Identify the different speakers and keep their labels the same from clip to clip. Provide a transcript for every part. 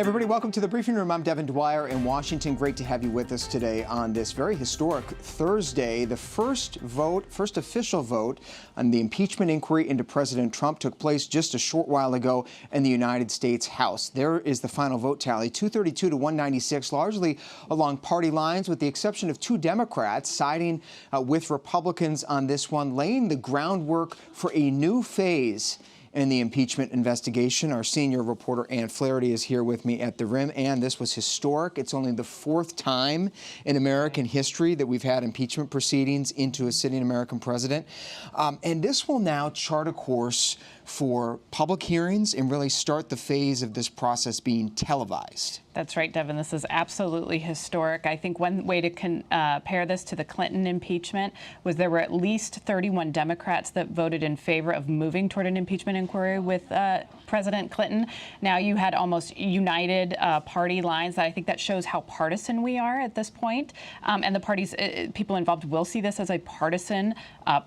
Speaker 1: Hey everybody, welcome to the briefing room. I'm Devin Dwyer in Washington. Great to have you with us today on this very historic Thursday. The first official vote on the impeachment inquiry into President Trump took place just a short while ago in the United States House. There is the final vote tally, 232 to 196, largely along party lines, with the exception of two Democrats siding with Republicans on this one, laying the groundwork for a new phase in the impeachment investigation. Our senior reporter, Ann Flaherty, is here with me at the Rim. And this was historic. It's only the fourth time in American history that we've had impeachment proceedings into a sitting American president. And this will now chart a course for public hearings and really start the phase of this process being televised.
Speaker 2: That's right, Devin. This is absolutely historic. I think one way to compare this to the Clinton impeachment was there were at least 31 Democrats that voted in favor of moving toward an impeachment inquiry with President Clinton. Now you had almost united party lines. I think that shows how partisan we are at this point. And the parties, people involved will see this as a partisan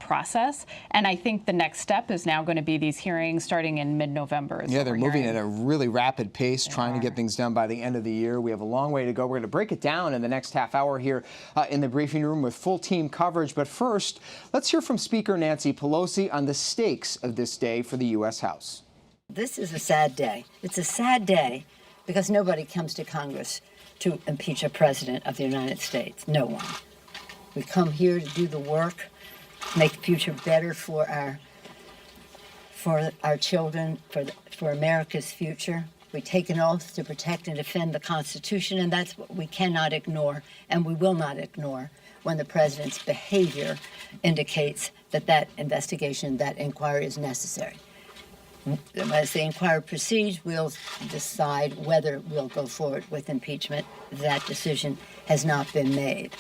Speaker 2: process. And I think the next step is now going to be these hearings starting in mid-November.
Speaker 1: Yeah, they're moving at a really rapid pace, trying to get things done by the end of the year. We have a long way to go. We're going to break it down in the next half hour here in the briefing room with full team coverage. But first, let's hear from Speaker Nancy Pelosi on the stakes of this day for the U.S. House.
Speaker 3: This is a sad day. It's a sad day because nobody comes to Congress to impeach a president of the United States. No one. We come here to do the work, make the future better for our children, for America's future. We take an oath to protect and defend the Constitution, and that's what we cannot ignore, and we will not ignore when the president's behavior indicates that that investigation, that inquiry is necessary. As the inquiry proceeds, we'll decide whether we'll go forward with impeachment. That decision has not been made.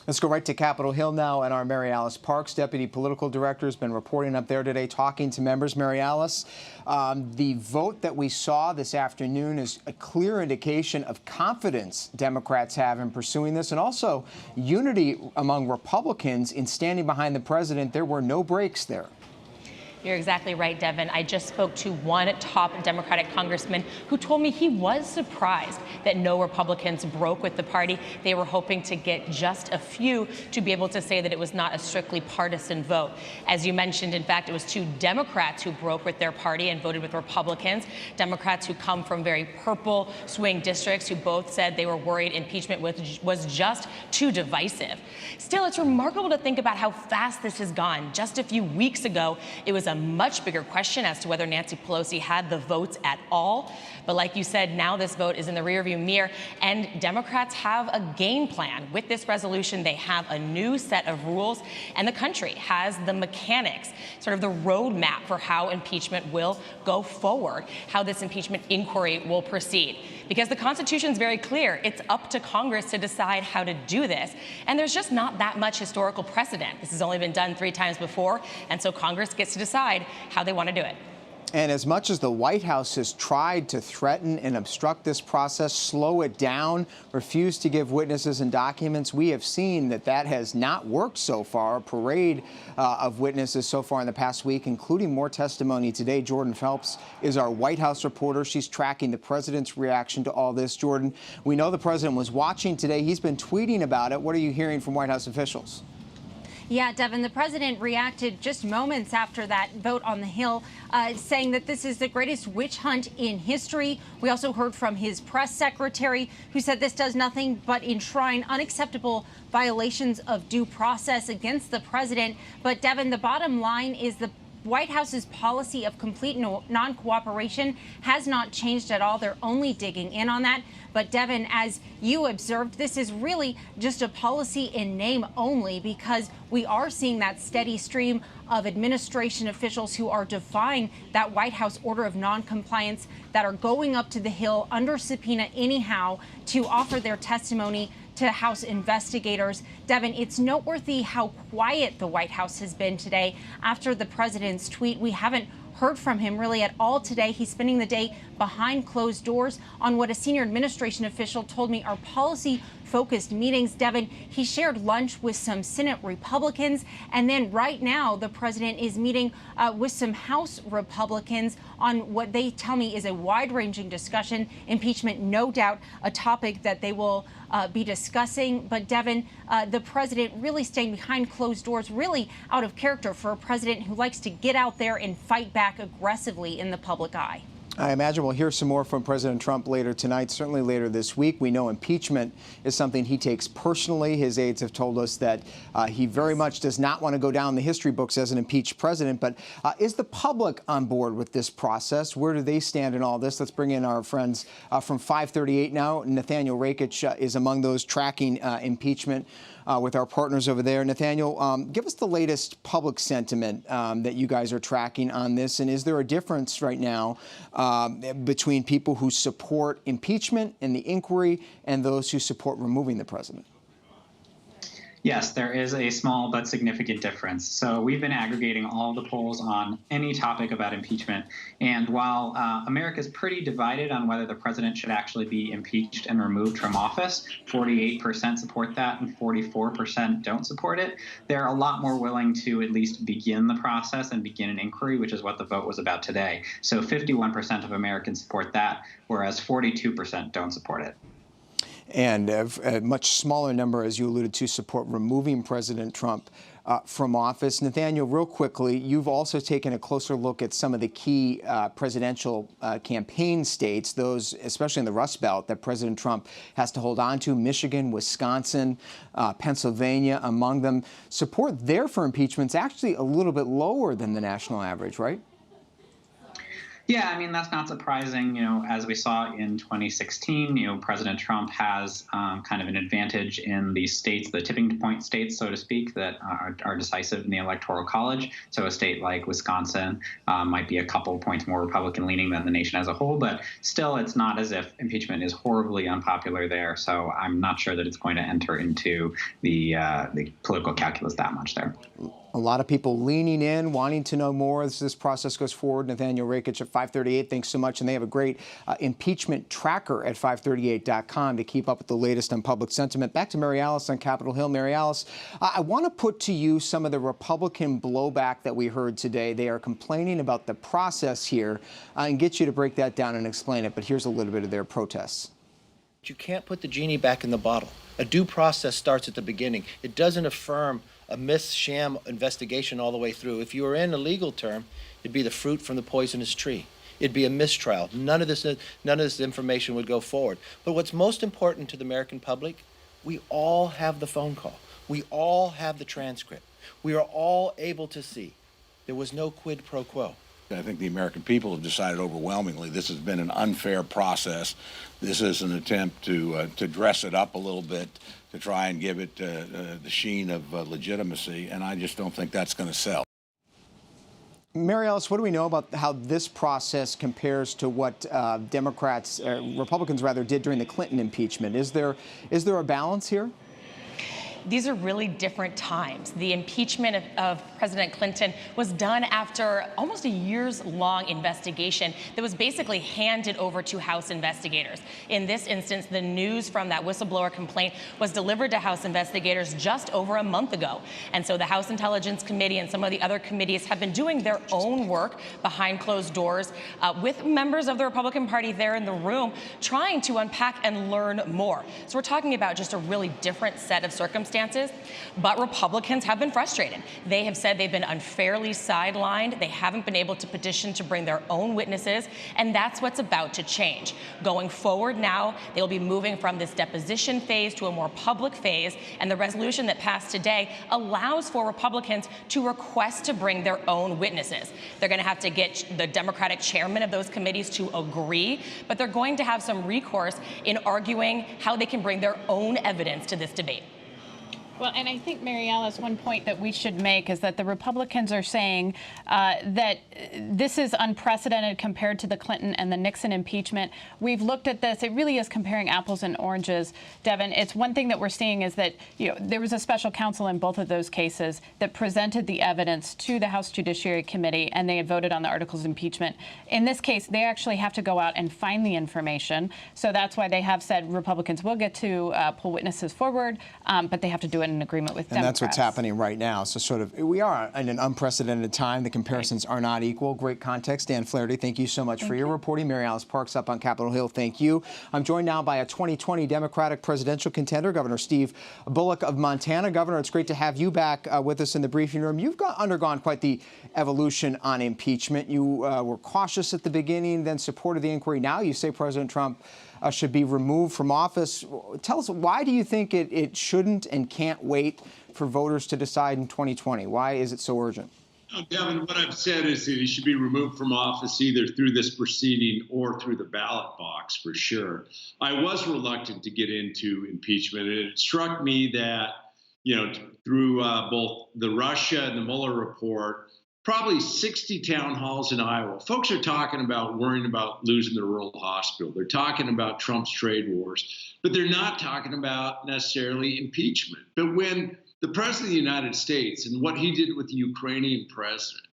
Speaker 1: Let's go right to Capitol Hill now, and our Mary Alice Parks, Deputy Political Director, has been reporting up there today, talking to members. Mary Alice, the vote that we saw this afternoon is a clear indication of confidence Democrats have in pursuing this, and also unity among Republicans in standing behind the president. There were no breaks there.
Speaker 4: You're exactly right, Devin. I just spoke to one top Democratic congressman who told me he was surprised that no Republicans broke with the party. They were hoping to get just a few to be able to say that it was not a strictly partisan vote. As you mentioned, in fact, it was two Democrats who broke with their party and voted with Republicans. Democrats who come from very purple swing districts who both said they were worried impeachment was just too divisive. Still, it's remarkable to think about how fast this has gone. Just a few weeks ago, it was a much bigger question as to whether Nancy Pelosi had the votes at all. But like you said, now this vote is in the rearview mirror, and Democrats have a game plan. With this resolution, they have a new set of rules, and the country has the mechanics, sort of the roadmap for how impeachment will go forward, how this impeachment inquiry will proceed. Because the Constitution is very clear. It's up to Congress to decide how to do this. And there's just not that much historical precedent. This has only been done 3 times before, and so Congress gets to decide how they want to do it.
Speaker 1: And as much as the White House has tried to threaten and obstruct this process, slow it down, refuse to give witnesses and documents, we have seen that that has not worked so far. A parade of witnesses so far in the past week, including more testimony today. Jordan Phelps is our White House reporter. She's tracking the president's reaction to all this. Jordan, we know the president was watching today. He's been tweeting about it. What are you hearing from White House officials?
Speaker 5: Yeah, Devin, the president reacted just moments after that vote on the Hill, saying that this is the greatest witch hunt in history. We also heard from his press secretary, who said this does nothing but enshrine unacceptable violations of due process against the president. But, Devin, the bottom line is the White House's policy of complete non-cooperation has not changed at all. They're only digging in on that. But, Devin, as you observed, this is really just a policy in name only, because we are seeing that steady stream of administration officials who are defying that White House order of noncompliance, that are going up to the Hill under subpoena anyhow to offer their testimony to House investigators. Devin, it's noteworthy how quiet the White House has been today after the president's tweet. We haven't heard from him really at all today. He's spending the day behind closed doors on what a senior administration official told me are policy focused meetings. Devin, he shared lunch with some Senate Republicans. And then right now, the president is meeting with some House Republicans on what they tell me is a wide-ranging discussion. Impeachment, no doubt, a topic that they will be discussing. But Devin, the president really staying behind closed doors, really out of character for a president who likes to get out there and fight back aggressively in the public eye.
Speaker 1: I imagine we'll hear some more from President Trump later tonight, certainly later this week. We know impeachment is something he takes personally. His aides have told us that he very much does not want to go down the history books as an impeached president. But is the public on board with this process? Where do they stand in all this? Let's bring in our friends from 538 now. Nathaniel Rakich is among those tracking impeachment with our partners over there. Nathaniel, give us the latest public sentiment that you guys are tracking on this. And is there a difference right now between people who support impeachment and the inquiry and those who support removing the president?
Speaker 6: Yes, there is a small but significant difference. So we've been aggregating all the polls on any topic about impeachment. And while America is pretty divided on whether the president should actually be impeached and removed from office, 48% support that and 44% don't support it, they're a lot more willing to at least begin the process and begin an inquiry, which is what the vote was about today. So 51% of Americans support that, whereas 42% don't support it.
Speaker 1: And a much smaller number, as you alluded to, support removing President Trump from office. Nathaniel, real quickly, you've also taken a closer look at some of the key presidential campaign states, those, especially in the Rust Belt, that President Trump has to hold on to: Michigan, Wisconsin, Pennsylvania among them. Support there for impeachment is actually a little bit lower than the national average, right?
Speaker 6: Yeah, I mean, that's not surprising. As we saw in 2016, President Trump has kind of an advantage in the states, the tipping point states, so to speak, that are decisive in the Electoral College. So a state like Wisconsin might be a couple points more Republican leaning than the nation as a whole. But still, it's not as if impeachment is horribly unpopular there. So I'm not sure that it's going to enter into the political calculus that much there.
Speaker 1: A lot of people leaning in, wanting to know more as this process goes forward. Nathaniel Rakich at 538, thanks so much. And they have a great impeachment tracker at 538.com to keep up with the latest on public sentiment. Back to Mary Alice on Capitol Hill. Mary Alice, I want to put to you some of the Republican blowback that we heard today. They are complaining about the process here and get you to break that down and explain it. But here's a little bit of their protests.
Speaker 7: You can't put the genie back in the bottle. A due process starts at the beginning. It doesn't affirm a sham investigation all the way through. If you were in a legal term, it'd be the fruit from the poisonous tree. It'd be a mistrial. None of this information would go forward. But what's most important to the American public, we all have the phone call. We all have the transcript. We are all able to see there was no quid pro quo.
Speaker 8: I think the American people have decided overwhelmingly this has been an unfair process. This is an attempt to dress it up a little bit, to try and give it the sheen of legitimacy, and I just don't think that's going to sell.
Speaker 1: Mary Alice, what do we know about how this process compares to what Republicans did during the Clinton impeachment? Is there a balance here?
Speaker 4: These are really different times. The impeachment of President Clinton was done after almost a years-long investigation that was basically handed over to House investigators. In this instance, the news from that whistleblower complaint was delivered to House investigators just over a month ago. And so the House Intelligence Committee and some of the other committees have been doing their own work behind closed doors with members of the Republican Party there in the room, trying to unpack and learn more. So we're talking about just a really different set of circumstances. But Republicans have been frustrated. They have said they've been unfairly sidelined. They haven't been able to petition to bring their own witnesses, and that's what's about to change. Going forward now, they'll be moving from this deposition phase to a more public phase, and the resolution that passed today allows for Republicans to request to bring their own witnesses. They're going to have to get the Democratic chairman of those committees to agree, but they're going to have some recourse in arguing how they can bring their own evidence to this debate.
Speaker 2: Well, and I think, Mary Alice, one point that we should make is that the Republicans are saying that this is unprecedented compared to the Clinton and the Nixon impeachment. We've looked at this. It really is comparing apples and oranges, Devin. It's one thing that we're seeing is that there was a special counsel in both of those cases that presented the evidence to the House Judiciary Committee, and they had voted on the articles of impeachment. In this case, they actually have to go out and find the information. So that's why they have said Republicans will get to pull witnesses forward, but they have to do it in agreement with Democrats.
Speaker 1: And that's what's happening right now. So sort of, we are in an unprecedented time. The comparisons are not equal. Great context. Dan Flaherty, thank you so much for your reporting. Mary Alice Parks up on Capitol Hill, thank you. I'm joined now by a 2020 Democratic presidential contender, Governor Steve Bullock of Montana. Governor, it's great to have you back with us in the briefing room. You've undergone quite the evolution on impeachment. You were cautious at the beginning, then supported the inquiry. Now you say President Trump should be removed from office. Tell us, why do you think it shouldn't and can't wait for voters to decide in 2020? Why is it so urgent?
Speaker 9: Devin, what I've said is that he should be removed from office either through this proceeding or through the ballot box, for sure. I was reluctant to get into impeachment, and it struck me that, through both the Russia and the Mueller report, probably 60 town halls in Iowa, folks are talking about worrying about losing their rural hospital. They're talking about Trump's trade wars, but they're not talking about necessarily impeachment. But when the president of the United States and what he did with the Ukrainian president,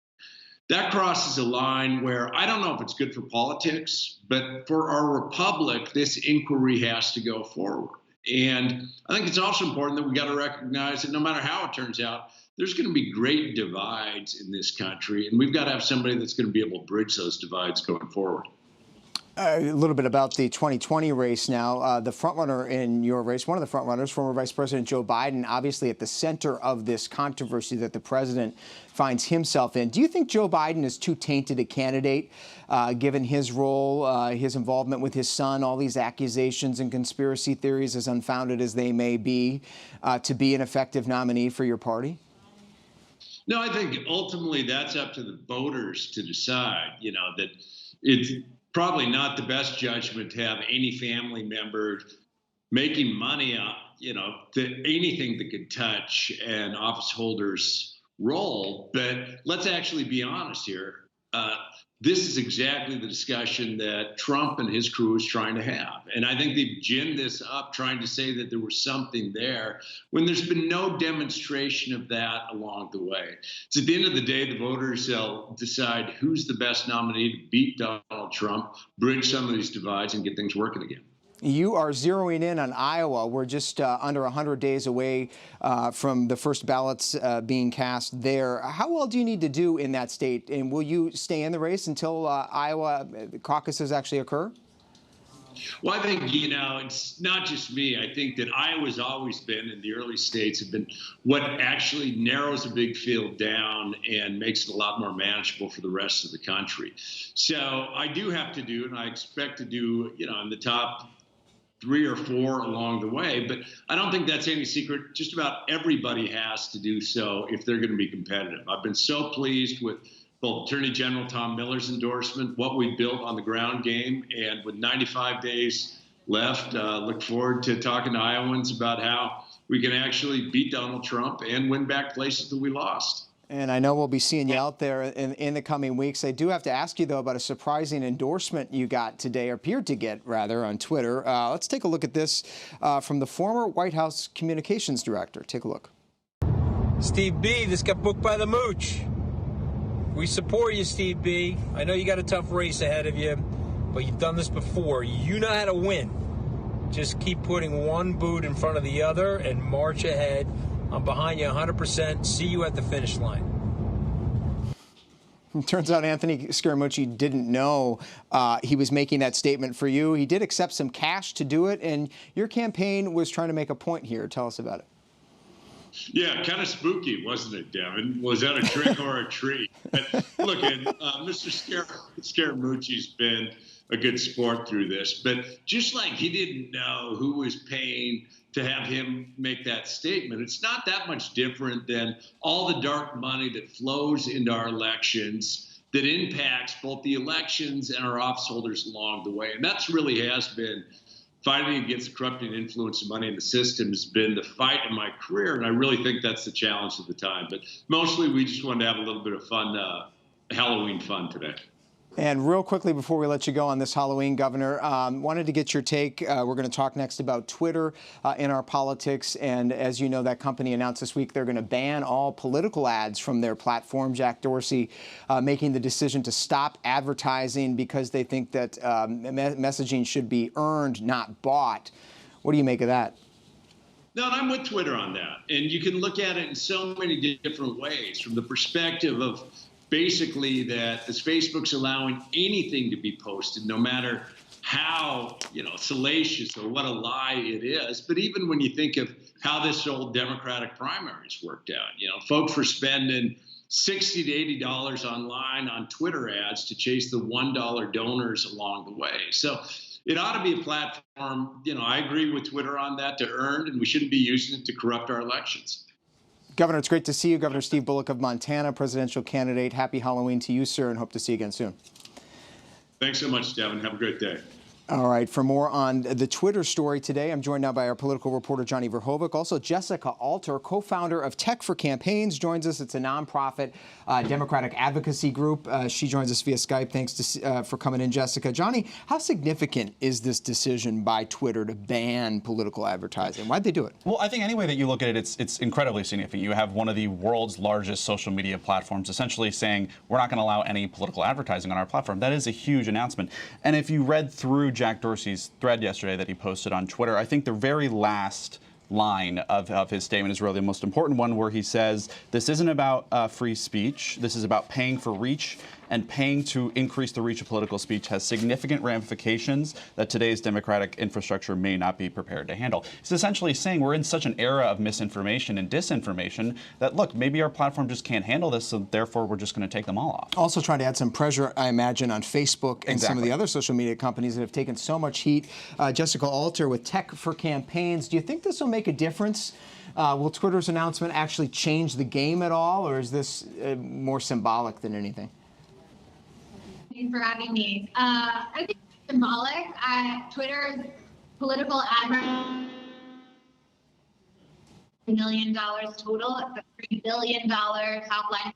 Speaker 9: that crosses a line where I don't know if it's good for politics, but for our republic, this inquiry has to go forward. And I think it's also important that we got to recognize that no matter how it turns out, there's going to be great divides in this country, and we've got to have somebody that's going to be able to bridge those divides going forward.
Speaker 1: A little bit about the 2020 race now. The frontrunner in your race, one of the frontrunners, former Vice President Joe Biden, obviously at the center of this controversy that the president finds himself in. Do you think Joe Biden is too tainted a candidate, given his role, his involvement with his son, all these accusations and conspiracy theories, as unfounded as they may be, to be an effective nominee for your party?
Speaker 9: No, I think ultimately that's up to the voters to decide, that it's probably not the best judgment to have any family member making money on, anything that could touch an office holder's role. But let's actually be honest here. This is exactly the discussion that Trump and his crew is trying to have. And I think they've ginned this up trying to say that there was something there when there's been no demonstration of that along the way. So at the end of the day, the voters will decide who's the best nominee to beat Donald Trump, bridge some of these divides, and get things working again.
Speaker 1: You are zeroing in on Iowa. We're just under 100 days away from the first ballots being cast there. How well do you need to do in that state? And will you stay in the race until Iowa caucuses actually occur?
Speaker 9: Well, I think, it's not just me. I think that Iowa's always been, in the early states, have been what actually narrows a big field down and makes it a lot more manageable for the rest of the country. So I do have to do, and I expect to do, in the top 3 or 4 along the way, but I don't think that's any secret. Just about everybody has to do so if they're going to be competitive. I've been so pleased with both Attorney General Tom Miller's endorsement, what we built on the ground game, and with 95 days left, look forward to talking to Iowans about how we can actually beat Donald Trump and win back places that we lost.
Speaker 1: And I know we'll be seeing you out there in the coming weeks. I do have to ask you, though, about a surprising endorsement you got today, or appeared to get, rather, on Twitter. Let's take a look at this from the former White House communications director. Take a look.
Speaker 10: Steve B., this got booked by the Mooch. We support you, Steve B. I know you got a tough race ahead of you, but you've done this before. You know how to win. Just keep putting one boot in front of the other and march ahead. I'm behind you 100%. See you at the finish line.
Speaker 1: It turns out Anthony Scaramucci didn't know he was making that statement for you. He did accept some cash to do it, and your campaign was trying to make a point here. Tell us about it.
Speaker 9: Yeah, kind of spooky, wasn't it, Devin? Was that a trick or a treat? But look, Mr. Scaramucci's been a good sport through this, but just like he didn't know who was paying to have him make that statement, it's not that much different than all the dark money that flows into our elections that impacts both the elections and our office holders along the way. And that's really has been fighting against corrupting influence and money in the system has been the fight of my career. And I really think that's the challenge of the time. But mostly we just wanted to have a little bit of fun, Halloween fun today.
Speaker 1: And real quickly before we let you go on this Halloween, Governor, wanted to get your take. We're going to talk next about Twitter in our politics. And as you know, that company announced this week they're going to ban all political ads from their platform. Jack Dorsey making the decision to stop advertising because they think that messaging should be earned, not bought. What do you make of that?
Speaker 9: No, and I'm with Twitter on that. And you can look at it in so many different ways, from the perspective of basically that this Facebook's allowing anything to be posted, no matter how, salacious or what a lie it is. But even when you think of how this old Democratic primaries worked out, folks were spending $60 to $80 online on Twitter ads to chase the $1 donors along the way. So it ought to be a platform, I agree with Twitter on that, to earn, and we shouldn't be using it to corrupt our elections.
Speaker 1: Governor, it's great to see you. Governor Steve Bullock of Montana, presidential candidate. Happy Halloween to you, sir, and hope to see you again soon.
Speaker 9: Thanks so much, Devin. Have a great day.
Speaker 1: All right, for more on the Twitter story today, I'm joined now by our political reporter, Johnny Verhoeven. Also, Jessica Alter, co-founder of Tech for Campaigns, joins us. It's a nonprofit Democratic advocacy group. She joins us via Skype. Thanks for coming in, Jessica. Johnny, how significant is this decision by Twitter to ban political advertising? Why'd they do it?
Speaker 11: Well, I think any way that you look at it, it's incredibly significant. You have one of the world's largest social media platforms essentially saying, we're not going to allow any political advertising on our platform. That is a huge announcement. And if you read through Jack Dorsey's thread yesterday that he posted on Twitter, I think the very last line of his statement is really the most important one, where he says, this isn't about free speech. This is about paying for reach, and paying to increase the reach of political speech has significant ramifications that today's democratic infrastructure may not be prepared to handle. It's essentially saying we're in such an era of misinformation and disinformation that, look, maybe our platform just can't handle this, so therefore we're just going to take them all off. Also
Speaker 1: trying to add some pressure, I imagine, on Facebook and some of the other social media companies that have taken so much heat. Jessica Alter with Tech for Campaigns. Do you think this will make a difference? Will Twitter's announcement actually change the game at all, or is this more symbolic than anything?
Speaker 12: Thanks for having me. I think it's symbolic. Twitter's political advertising $1 million total. It's a $3 billion top line.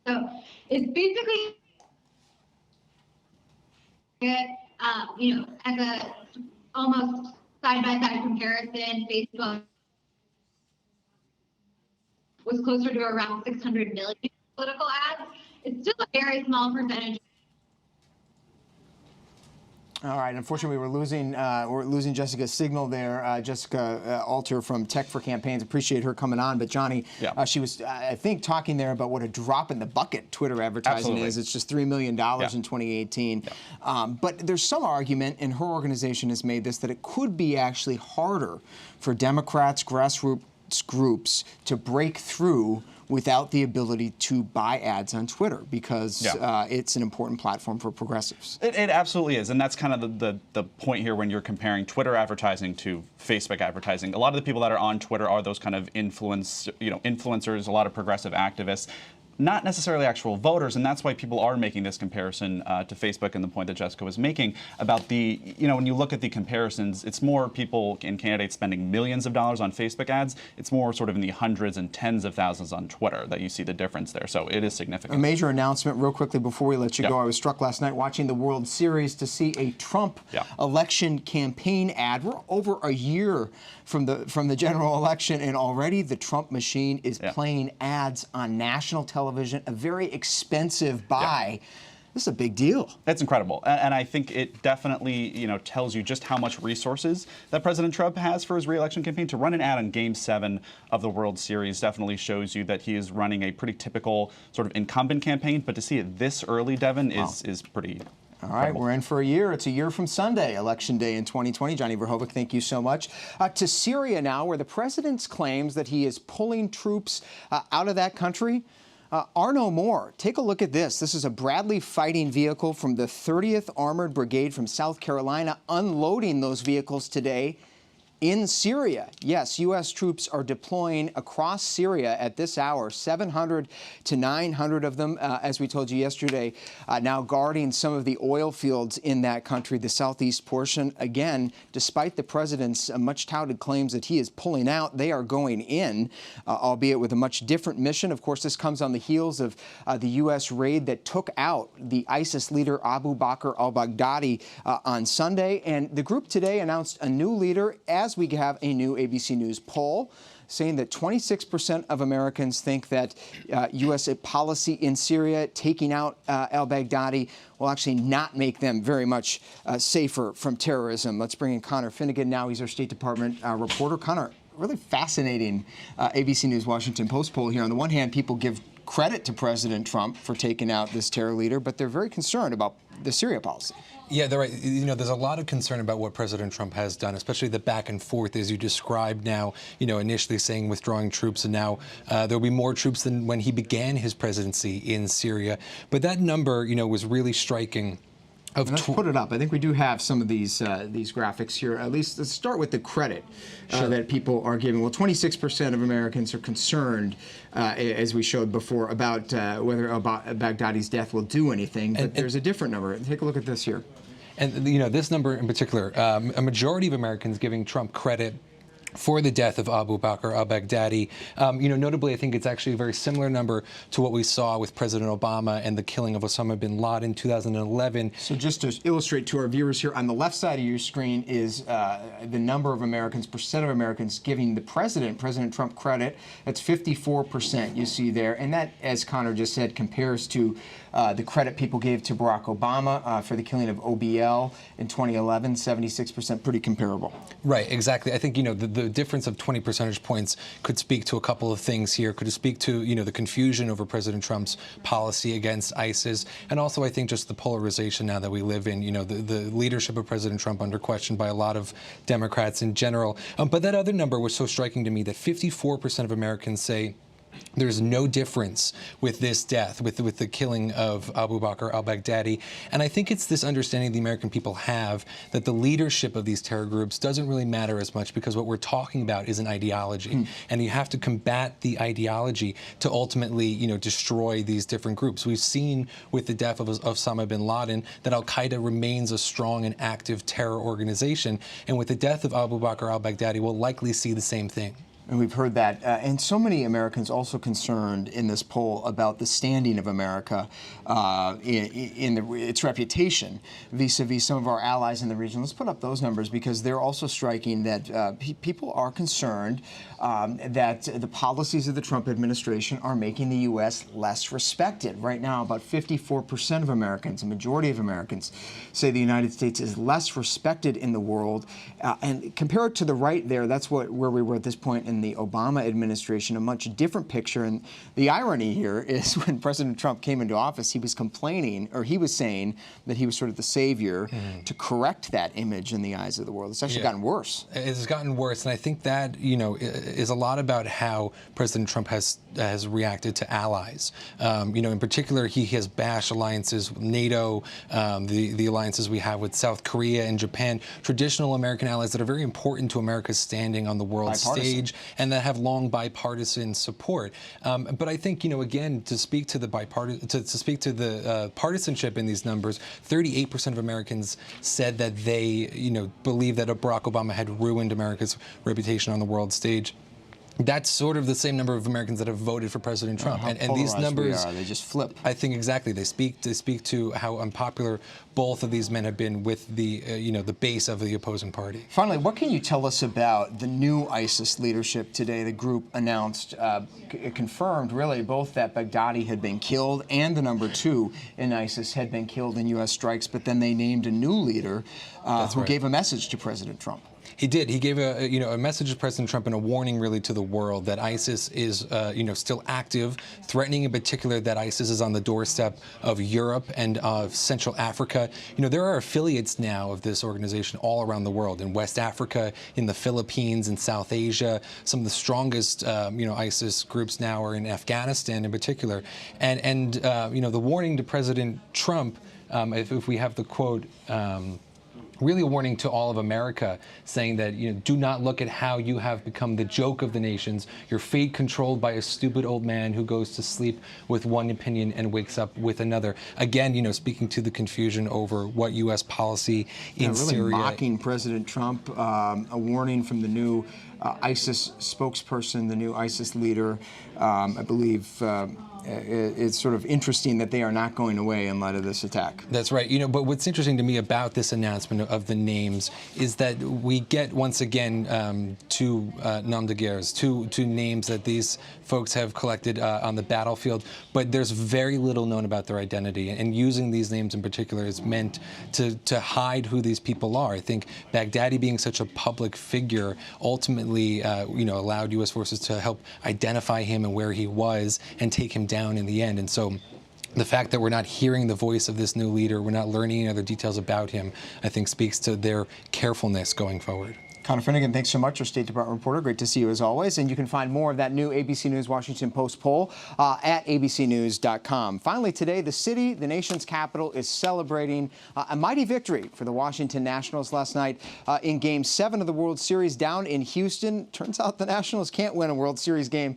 Speaker 12: So it's basically, as a almost side-by-side comparison, Facebook was closer to around 600 million political ads. It's still a very small percentage.
Speaker 1: All right. Unfortunately, we're losing Jessica's signal there. Jessica Alter from Tech for Campaigns. Appreciate her coming on. But Johnny, she was, I think, talking there about what a drop in the bucket Twitter advertising is. It's just $3 million in 2018. But there's some argument, and her organization has made this, that it could be actually harder for Democrats, grassroots groups to break through without the ability to buy ads on Twitter, because it's an important platform for progressives.
Speaker 11: It absolutely is, and that's kind of the point here when you're comparing Twitter advertising to Facebook advertising. A lot of the people that are on Twitter are those kind of influencers, a lot of progressive activists. Not necessarily actual voters, and that's why people are making this comparison to Facebook, and the point that Jessica was making about the, when you look at the comparisons, it's more people and candidates spending millions of dollars on Facebook ads. It's more sort of in the hundreds and tens of thousands on Twitter that you see the difference there. So it is significant.
Speaker 1: A major announcement, real quickly before we let you go. I was struck last night watching the World Series to see a Trump election campaign ad. We're over a year from the general election, and already the Trump machine is playing ads on national television, a very expensive buy. This is a big deal.
Speaker 11: That's incredible. And I think it definitely, tells you just how much resources that President Trump has for his re-election campaign. To run an ad on Game 7 of the World Series definitely shows you that he is running a pretty typical sort of incumbent campaign. But to see it this early, Devin, is pretty
Speaker 1: All right, we're in for a year. It's a year from Sunday, Election Day in 2020. Johnny Verhoeven, thank you so much. To Syria now, where the president claims that he is pulling troops out of that country are no more. Take a look at this. This is a Bradley fighting vehicle from the 30th Armored Brigade from South Carolina unloading those vehicles today in Syria. Yes, U.S. troops are deploying across Syria at this hour, 700 to 900 of them, as we told you yesterday, now guarding some of the oil fields in that country, the southeast portion. Again, despite the president's much touted claims that he is pulling out, they are going in, albeit with a much different mission. Of course, this comes on the heels of the U.S. raid that took out the ISIS leader Abu Bakr al-Baghdadi on Sunday. And the group today announced a new leader, as we have a new ABC News poll saying that 26% of Americans think that U.S. policy in Syria, taking out al-Baghdadi, will actually not make them very much safer from terrorism. Let's bring in Connor Finnegan now. He's our State Department reporter. Connor, really fascinating ABC News Washington Post poll here. On the one hand, people give credit to President Trump for taking out this terror leader, but they're very concerned about the Syria policy.
Speaker 13: Yeah, they're right. You know, there's a lot of concern about what President Trump has done, especially the back and forth, as you described now, you know, initially saying withdrawing troops, and now there'll be more troops than when he began his presidency in Syria. But that number, you know, was really striking.
Speaker 1: Let's put it up. I think we do have some of these graphics here. At least let's start with the credit that people are giving. Well, 26% of Americans are concerned, as we showed before, about whether Baghdadi's death will do anything. But there's a different number. Take a look at this here.
Speaker 13: And, you know, this number in particular, a majority of Americans giving Trump credit for the death of Abu Bakr al-Baghdadi. You know, notably, I think it's actually a very similar number to what we saw with President Obama and the killing of Osama bin Laden in 2011.
Speaker 1: So just to illustrate to our viewers here, on the left side of your screen is the number of Americans, percent of Americans giving the President Trump, credit. That's 54% you see there. And that, as Connor just said, compares to the credit people gave to Barack Obama for the killing of OBL in 2011, 76%, pretty comparable.
Speaker 13: Right, exactly. I think, you know, the difference of 20 percentage points could speak to a couple of things here. Could speak to, you know, the confusion over President Trump's policy against ISIS, and also I think just the polarization now that we live in, you know, the leadership of President Trump under question by a lot of Democrats in general. But that other number was so striking to me, that 54% of Americans say there's no difference with this death, with the killing of Abu Bakr al-Baghdadi. And I think it's this understanding the American people have that the leadership of these terror groups doesn't really matter as much, because what we're talking about is an ideology. And you have to combat the ideology to ultimately, you know, destroy these different groups. We've seen with the death of Osama bin Laden that al-Qaeda remains a strong and active terror organization. And with the death of Abu Bakr al-Baghdadi, we'll likely see the same thing.
Speaker 1: And we've heard that. And so many Americans also concerned in this poll about the standing of America in its reputation vis-a-vis some of our allies in the region. Let's put up those numbers, because they're also striking that people are concerned that the policies of the Trump administration are making the U.S. less respected. Right now, about 54% of Americans, a majority of Americans, say the United States is less respected in the world. And compare it to the right there, that's where we were at this point in the Obama administration, a much different picture. And the irony here is when President Trump came into office, he was complaining, or he was saying that he was sort of the savior to correct that image in the eyes of the world. It's actually gotten worse.
Speaker 13: It's gotten worse. And I think that, you know, is a lot about how President Trump has reacted to allies. You know, in particular, he has bashed alliances with NATO, the alliances we have with South Korea and Japan, traditional American allies that are very important to America's standing on the world stage, and that have long bipartisan support. But I think, you know, again, to speak to the partisanship in these numbers, 38% of Americans said that they, you know, believe that Barack Obama had ruined America's reputation on the world stage. That's sort of the same number of Americans that have voted for President Trump. And these numbers,
Speaker 1: they just flip.
Speaker 13: I think exactly. They speak to how unpopular both of these men have been with the, you know, the base of the opposing party.
Speaker 1: Finally, what can you tell us about the new ISIS leadership today? The group announced, confirmed really, both that Baghdadi had been killed and the number 2 in ISIS had been killed in U.S. strikes, but then they named a new leader who gave a message to President Trump.
Speaker 13: He did. He gave a message to President Trump and a warning really to the world that ISIS is still active, threatening in particular that ISIS is on the doorstep of Europe and of Central Africa. You know, there are affiliates now of this organization all around the world, in West Africa, in the Philippines, in South Asia. Some of the strongest ISIS groups now are in Afghanistan in particular. And the warning to President Trump, if we have the quote really a warning to all of America, saying that, do not look at how you have become the joke of the nations, your fate controlled by a stupid old man who goes to sleep with one opinion and wakes up with another. Again, speaking to the confusion over what U.S. policy in
Speaker 1: really
Speaker 13: Syria.
Speaker 1: Mocking President Trump, a warning from the new ISIS spokesperson, the new ISIS leader. I believe it's sort of interesting that they are not going away in light of this attack.
Speaker 13: That's right. But what's interesting to me about this announcement of the names is that we get, once again, two nom de guerres, two names that these folks have collected on the battlefield, but there's very little known about their identity. And using these names in particular is meant to hide who these people are. I think Baghdadi, being such a public figure, ultimately, allowed U.S. forces to help identify him and where he was and take him down in the end. And so the fact that we're not hearing the voice of this new leader, we're not learning any other details about him, I think speaks to their carefulness going forward.
Speaker 1: Connor Finnegan, thanks so much, our State Department reporter. Great to see you as always. And you can find more of that new ABC News Washington Post poll at abcnews.com. Finally, today, the city, the nation's capital, is celebrating a mighty victory for the Washington Nationals last night in Game 7 of the World Series down in Houston. Turns out the Nationals can't win a World Series game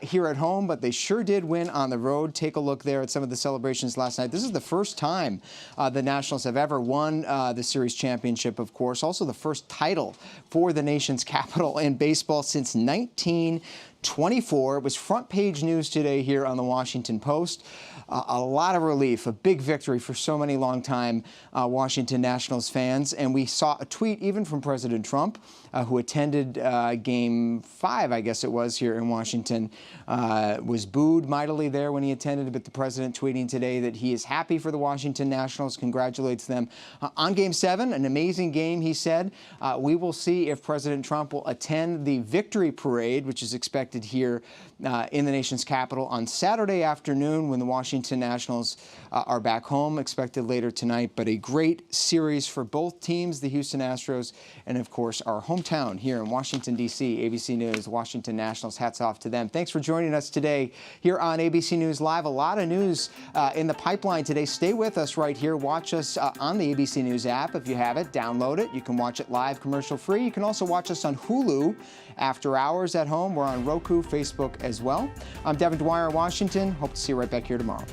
Speaker 1: here at home, but they sure did win on the road. Take a look there at some of the celebrations last night. This is the first time the Nationals have ever won the series championship, of course. Also the first title for the nation's capital in baseball since 1924. It was front page news today here on the Washington Post. A lot of relief, a big victory for so many longtime Washington Nationals fans. And we saw a tweet even from President Trump, who attended Game 5, I guess it was, here in Washington, was booed mightily there when he attended, but the president tweeting today that he is happy for the Washington Nationals, congratulates them on Game 7, an amazing game, he said. We will see if President Trump will attend the victory parade, which is expected here in the nation's capital on Saturday afternoon when the Washington Nationals are back home, expected later tonight. But a great series for both teams, the Houston Astros and, of course, our hometown here in Washington, D.C., ABC News, Washington Nationals. Hats off to them. Thanks for joining us today here on ABC News Live. A lot of news in the pipeline today. Stay with us right here. Watch us on the ABC News app. If you have it, download it. You can watch it live, commercial-free. You can also watch us on Hulu after hours at home. We're on Roku, Facebook as well. I'm Devin Dwyer in Washington. Hope to see you right back here tomorrow.